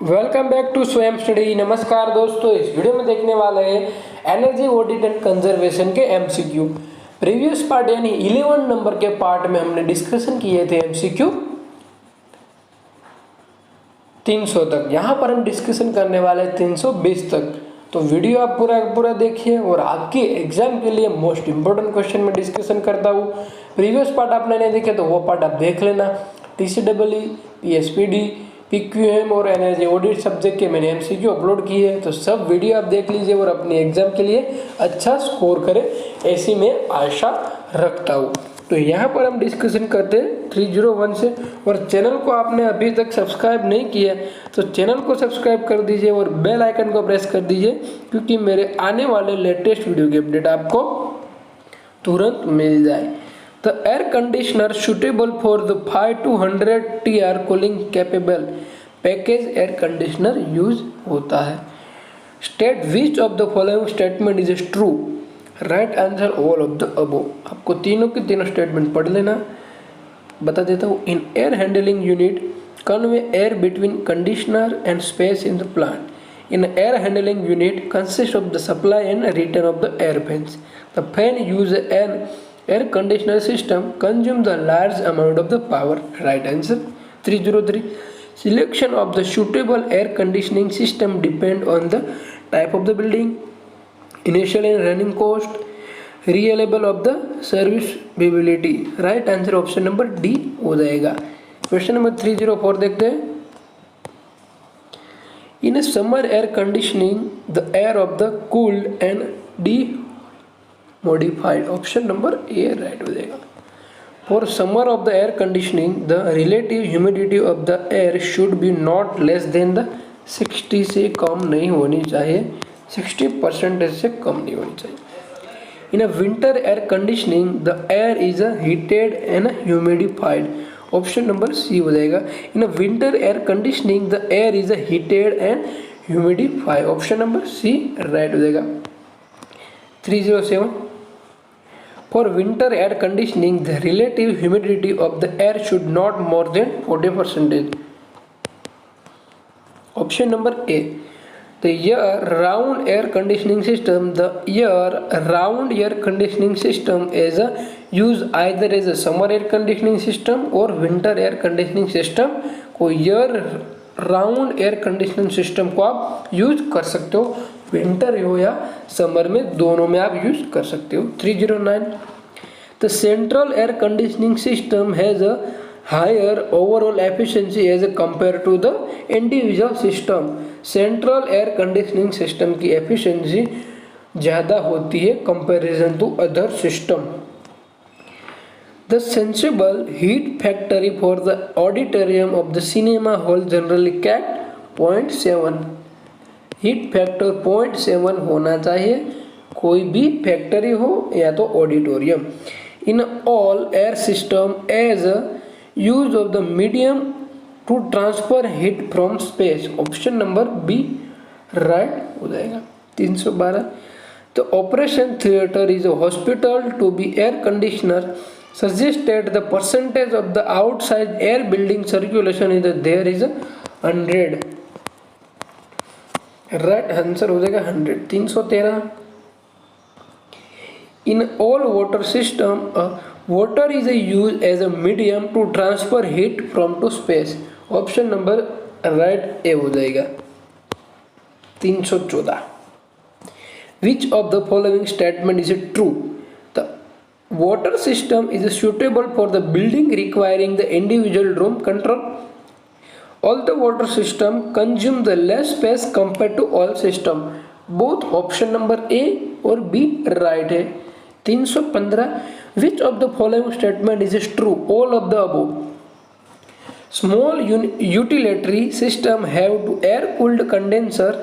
Welcome back to स्वयं study. नमस्कार दोस्तों, इस वीडियो में देखने वाले हैं एनर्जी ऑडिट एंड कंजर्वेशन के एमसीक्यू। प्रीवियस पार्ट यानी 11 नंबर के पार्ट में हमने डिस्कशन किए थे एमसीक्यू 300 तक। यहाँ पर हम डिस्कशन करने वाले हैं 320 तक। तो वीडियो आप पूरा देखिए और आपके एग्जाम के लिए मोस्ट इंपोर्टेंट क्वेश्चन में डिस्कशन करता हूँ। प्रीवियस पार्ट आपने नहीं देखे तो वो पार्ट आप देख लेना। TCEE, PSPD, PQM और एनर्जी ऑडिट सब्जेक्ट के मैंने एमसीक्यू अपलोड किए हैं, तो सब वीडियो आप देख लीजिए और अपने एग्जाम के लिए अच्छा स्कोर करें, ऐसी मैं आशा रखता हूँ। तो यहाँ पर हम डिस्कशन करते हैं 301 से। और चैनल को आपने अभी तक सब्सक्राइब नहीं किया तो चैनल को सब्सक्राइब कर दीजिए और बेल आइकन को प्रेस कर दीजिए, क्योंकि मेरे आने वाले लेटेस्ट वीडियो की अपडेट आपको तुरंत मिल जाए। The air conditioner suitable for the 5 to 100 TR cooling capable package air conditioner use होता है। State which of the following statement is true? Right answer all of the above। आपको तीनों के तीनों स्टेटमेंट पढ़ लेना। बता देता हूँ। In air handling unit convey air between conditioner and space in the plant. In air handling unit consists of the supply and return of the air fans. The fan use an air conditioner system consume the large amount of the power. Right answer 303। Selection of the suitable air conditioning system depend on the type of the building, initial and running cost, reliable of the serviceability। Right answer option number D हो जाएगा। Question number 304 देखते हैं। In a summer air conditioning, the air of the cooled and modified। Option number A right हो जाएगा। For summer of the air conditioning the relative humidity of the air should be not less than the 60 से कम नहीं होनी चाहिए, 60% से कम नहीं होनी चाहिए। In a winter air conditioning the air is heated and humidified. Option number C हो जाएगा। In a winter air conditioning the air is heated and humidified. Option number C right हो जाएगा। 307 For winter air conditioning, the relative humidity of the air should not more than 40%. Option number A. The year-round air conditioning system. The year-round air conditioning system is used either as a summer air conditioning system or winter air conditioning system. को year-round air conditioning system को आप use कर सकते हो, winter हो या summer में, दोनों में आप यूज कर सकते हो। 309 The central air conditioning system has a higher overall efficiency as compared to the individual system। Central air conditioning system की एफिशिएंसी ज़्यादा होती है comparison to other system. The sensible heat factor for the auditorium of the cinema hall generally kept 0.7। Heat factor 0.7 होना चाहिए, कोई भी factory हो या तो auditorium. In all air system as use of the medium to transfer heat from space. Option number B right हो जाएगा। 312 the operation theatre is a hospital to be air conditioner suggested the percentage of the outside air building circulation is there is 100। Right answer हो जाएगा 100। 313 in all water system water is use as a medium to transfer heat from to space. Option number right A हो जाएगा। 314 which of the following statement is true? The water system is suitable for the building requiring the individual room control. All the water system consume the less space compared to all system। Both option number A और B right है। 315 which of the following statement is true? All of the above। Small utility system have to air cooled condenser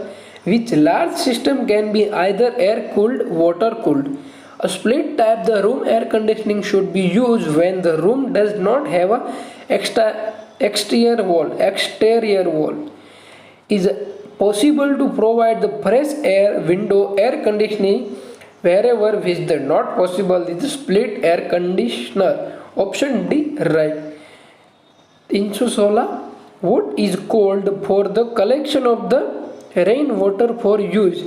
which large system can be either air cooled water cooled। A split type the room air conditioning should be used when the room does not have a exterior wall is possible to provide the fresh air window air conditioning wherever which is not possible is split air conditioner। option D right। 316 what is called for the collection of the rain water for use.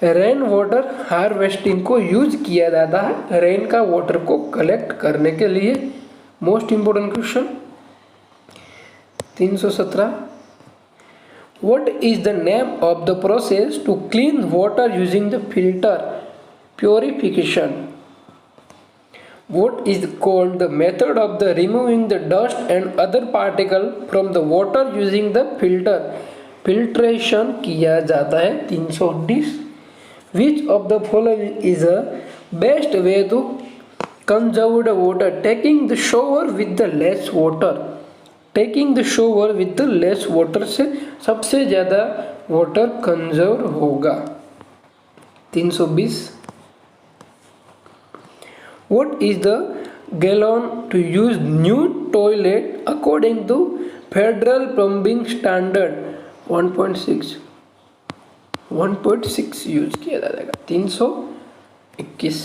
Rain water harvesting को use किया जाता है rain का water को collect करने के लिए। Most important question 317, what is the name of the process to clean water using the filter? Purification. What is called the method of the removing the dust and other particle from the water using the filter? Filtration किया जाता है। 319, which of the following is the best way to conserve the water? Taking the shower with the less water। Taking the shower with the less water से सबसे ज़्यादा water conserve होगा। 320, what is the gallon to use new toilet according to federal plumbing standard? 1.6 use किया जाएगा। 321,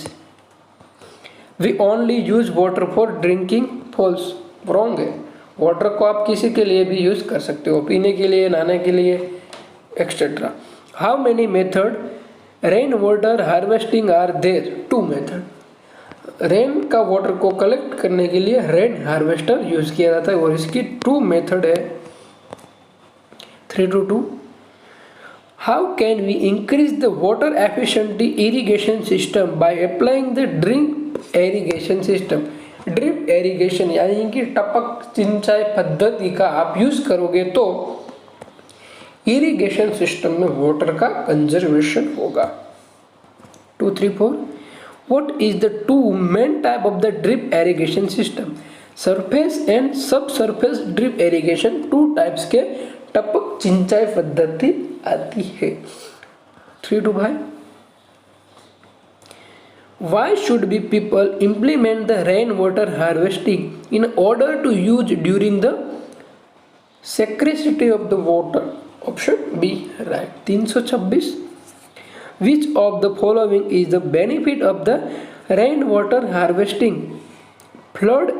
we only use water for drinking। False, wrong है। Water को आप किसी के लिए भी यूज कर सकते हो, पीने के लिए, नहाने के लिए, etcetera. How many method rain water harvesting are there? 2 method. Rain का वाटर को कलेक्ट करने के लिए रेन हार्वेस्टर यूज किया जाता है और इसकी 2 मेथड है। 322, how can we increase the water efficiency irrigation system by applying the drip irrigation system? Drip irrigation यानी कि टपक सिंचाई पद्धति का आप यूज करोगे तो इरिगेशन सिस्टम में वाटर का कंजर्वेशन होगा। 234, what is the 2 main type of the drip irrigation system? Surface and subsurface drip irrigation 2 types के टपक सिंचाई पद्धति आती है। 325, why should be people implement the rain water harvesting in order to use during the scarcity of the water? Option B right। 326, which of the following is the benefit of the rainwater harvesting? Flood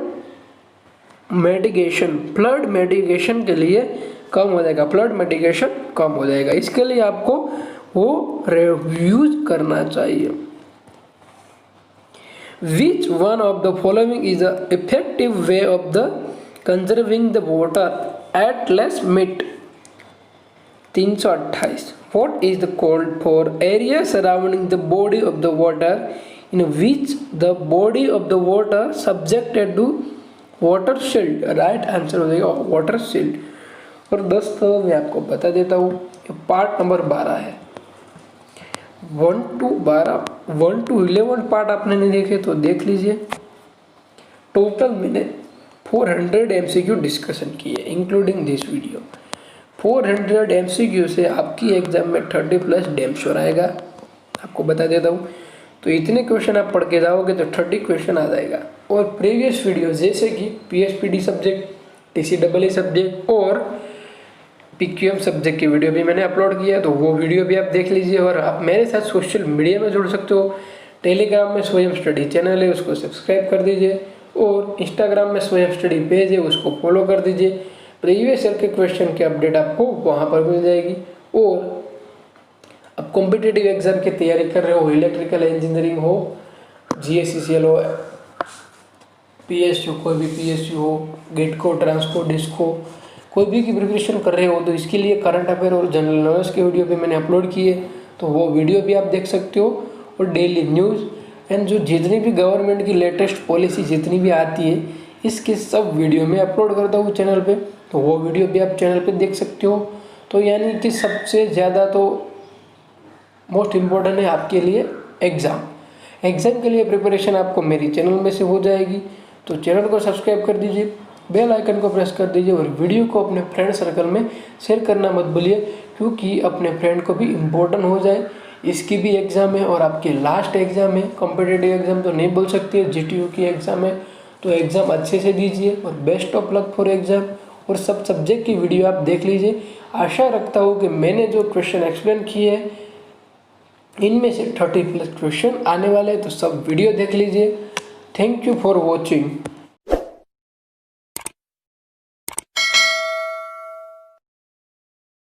mitigation. Flood mitigation के लिए कम हो जाएगा, flood mitigation कम हो जाएगा, इसके लिए आपको वो यूज करना चाहिए। Which one of the following is the effective way of the conserving the water at less meat? 328, what is the called for area surrounding the body of the water in which the body of the water subjected to water shield? Right answer हो जाएगा water shield. और दोस्तों मैं आपको बता देता हूँ part number 12 है। 1 to 11 पार्ट आपने नहीं देखे तो देख लीजिए। टोटल मैंने 400 MCQ डिस्कशन किए इंक्लूडिंग दिस वीडियो। 400 MCQ से आपकी एग्जाम में 30+ डैम श्योर आएगा, आपको बता देता हूँ। तो इतने क्वेश्चन आप पढ़ के जाओगे तो 30 क्वेश्चन आ जाएगा। और प्रीवियस वीडियो जैसे कि PSPD सब्जेक्ट, TCEE सब्जेक्ट और PQM सब्जेक्ट की वीडियो भी मैंने अपलोड किया, तो वो वीडियो भी आप देख लीजिए। और आप मेरे साथ सोशल मीडिया में जुड़ सकते हो। टेलीग्राम में स्वयं स्टडी चैनल है, उसको सब्सक्राइब कर दीजिए। और इंस्टाग्राम में स्वयं स्टडी पेज है, उसको फॉलो कर दीजिए। प्रीवियस ईयर के क्वेश्चन की अपडेट आपको वहाँ पर मिल जाएगी। और अब कॉम्पिटिटिव एग्जाम की तैयारी कर रहे हो, इलेक्ट्रिकल इंजीनियरिंग हो, GSCCL हो, PSU कोई भी PSU हो, गेटको, ट्रांसको, डिस्को, कोई भी की प्रिपरेशन कर रहे हो तो इसके लिए करंट अफेयर और जनरल नॉलेज के वीडियो भी मैंने अपलोड किए, तो वो वीडियो भी आप देख सकते हो। और डेली न्यूज़ एंड जो जितनी भी गवर्नमेंट की लेटेस्ट पॉलिसी जितनी भी आती है इसके सब वीडियो में अपलोड करता हूँ चैनल पे, तो वो वीडियो भी आप चैनल पे देख सकते हो। तो यानी कि सबसे ज़्यादा तो मोस्ट इम्पोर्टेंट है आपके लिए एग्ज़ाम के लिए प्रिपरेशन आपको मेरी चैनल में से हो जाएगी। तो चैनल को सब्सक्राइब कर दीजिए, बेल आइकन को प्रेस कर दीजिए और वीडियो को अपने फ्रेंड सर्कल में शेयर करना मत भूलिए, क्योंकि अपने फ्रेंड को भी इम्पोर्टेंट हो जाए। इसकी भी एग्ज़ाम है और आपकी लास्ट एग्ज़ाम है, कॉम्पिटिटिव एग्ज़ाम तो नहीं बोल सकते, GTU की एग्ज़ाम है। तो एग्ज़ाम अच्छे से दीजिए और best of luck for exam. और सब सब्जेक्ट की वीडियो आप देख लीजिए। आशा रखता हूँ कि मैंने जो क्वेश्चन एक्सप्लेन किए हैं इनमें से 30+ क्वेश्चन आने वाले हैं, तो सब वीडियो देख लीजिए। Thank you for watching.